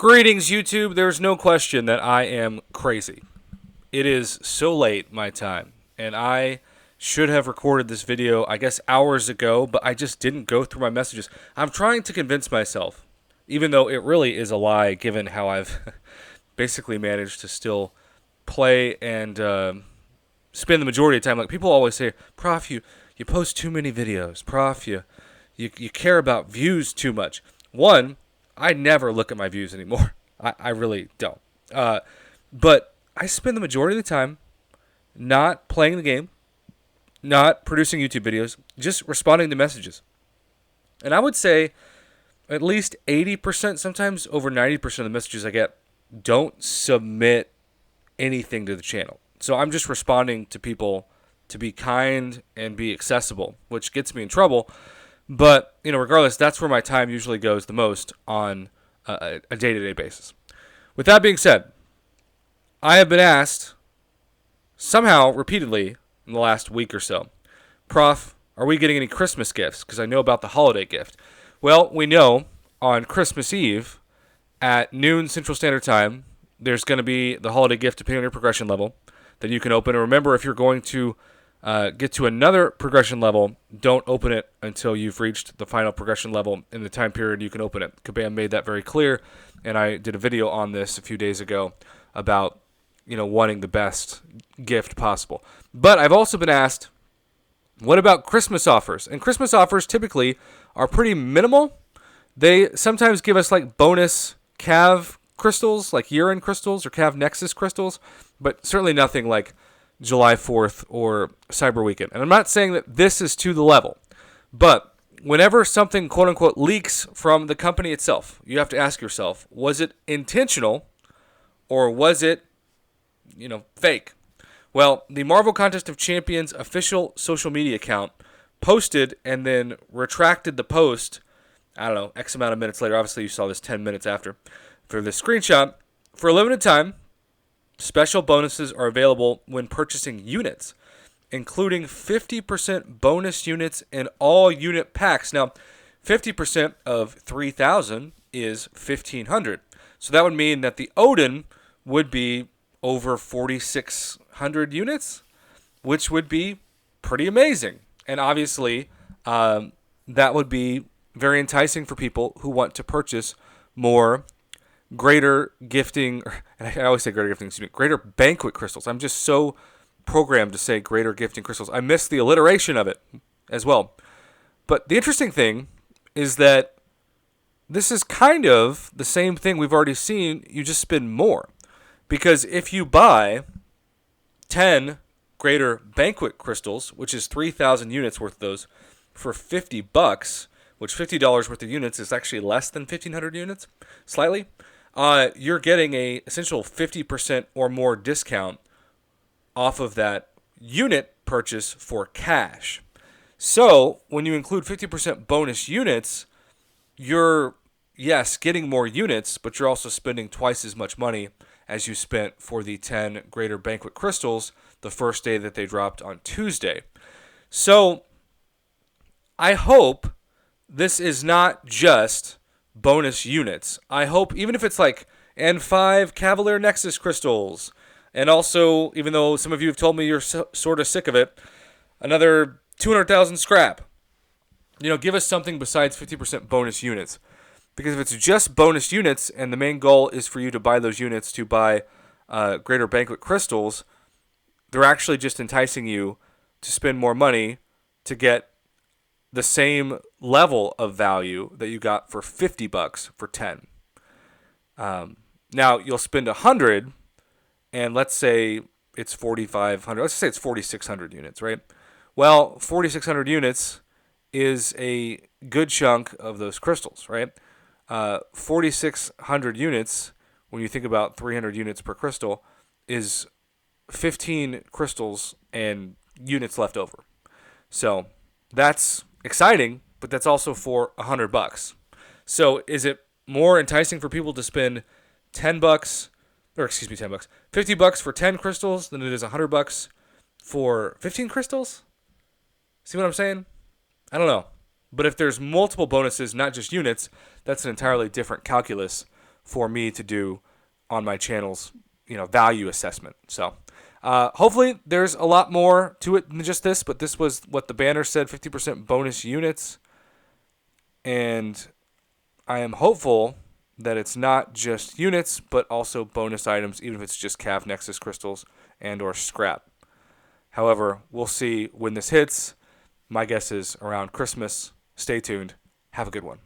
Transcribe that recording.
Greetings, YouTube. There's no question that I am crazy. It is so late, my time, and I should have recorded this video, I guess, hours ago, but I just didn't go through my messages. I'm trying to convince myself, even though it really is a lie, given how I've basically managed to still play and spend the majority of the time. Like, people always say, Prof, you post too many videos. Prof, you care about views too much. One, I never look at my views anymore. I really don't. But I spend the majority of the time not playing the game, not producing YouTube videos, just responding to messages. And I would say at least 80%, sometimes over 90% of the messages I get don't submit anything to the channel. So I'm just responding to people to be kind and be accessible, which gets me in trouble. But, regardless, that's where my time usually goes the most on a day-to-day basis. With that being said, I have been asked somehow repeatedly in the last week or so, Prof, are we getting any Christmas gifts? Because I know about the holiday gift. Well, we know on Christmas Eve at noon Central Standard Time, there's going to be the holiday gift depending on your progression level that you can open. And remember, if you're going to get to another progression level, don't open it until you've reached the final progression level in the time period you can open it. Kabam made that very clear, and I did a video on this a few days ago about, wanting the best gift possible. But I've also been asked, what about Christmas offers? And Christmas offers typically are pretty minimal. They sometimes give us like bonus Cav crystals, like urine crystals or Cav Nexus crystals, but certainly nothing like July 4th or Cyber Weekend. And I'm not saying that this is to the level, but whenever something quote-unquote leaks from the company itself, you have to ask yourself, was it intentional or was it, fake? Well, the Marvel Contest of Champions official social media account posted and then retracted the post, I don't know, X amount of minutes later. Obviously, you saw this 10 minutes after. For this screenshot, for a limited time, special bonuses are available when purchasing units, including 50% bonus units in all unit packs. Now, 50% of 3,000 is 1,500. So that would mean that the Odin would be over 4,600 units, which would be pretty amazing. And obviously, that would be very enticing for people who want to purchase more greater gifting, and I always say greater gifting, greater banquet crystals. I'm just so programmed to say greater gifting crystals. I miss the alliteration of it as well. But the interesting thing is that this is kind of the same thing we've already seen, you just spend more. Because if you buy 10 greater banquet crystals, which is 3,000 units worth of those, for $50, which $50 worth of units is actually less than 1,500 units, slightly, you're getting a essential 50% or more discount off of that unit purchase for cash. So when you include 50% bonus units, you're, yes, getting more units, but you're also spending twice as much money as you spent for the 10 greater banquet crystals the first day that they dropped on Tuesday. So I hope this is not just bonus units. I hope, even if it's like N5 Cavalier Nexus crystals, and also, even though some of you have told me you're sort of sick of it, another 200,000 scrap. Give us something besides 50% bonus units. Because if it's just bonus units and the main goal is for you to buy those units to buy greater banquet crystals, they're actually just enticing you to spend more money to get the same level of value that you got for $50 for 10. Now you'll spend 100, and let's say it's 4,500. Let's say it's 4,600 units, right? Well, 4,600 units is a good chunk of those crystals, right? 4,600 units, when you think about 300 units per crystal, is 15 crystals and units left over. So that's exciting, but that's also for $100. So is it more enticing for people to spend $10, or excuse me, $10, $50 for 10 crystals than it is $100 for 15 crystals? See what I'm saying? I don't know. But if there's multiple bonuses, not just units, that's an entirely different calculus for me to do on my channel's value assessment. So hopefully there's a lot more to it than just this, but this was what the banner said, 50% bonus units. And I am hopeful that it's not just units, but also bonus items, even if it's just Cav Nexus crystals and or scrap. However, we'll see when this hits. My guess is around Christmas. Stay tuned. Have a good one.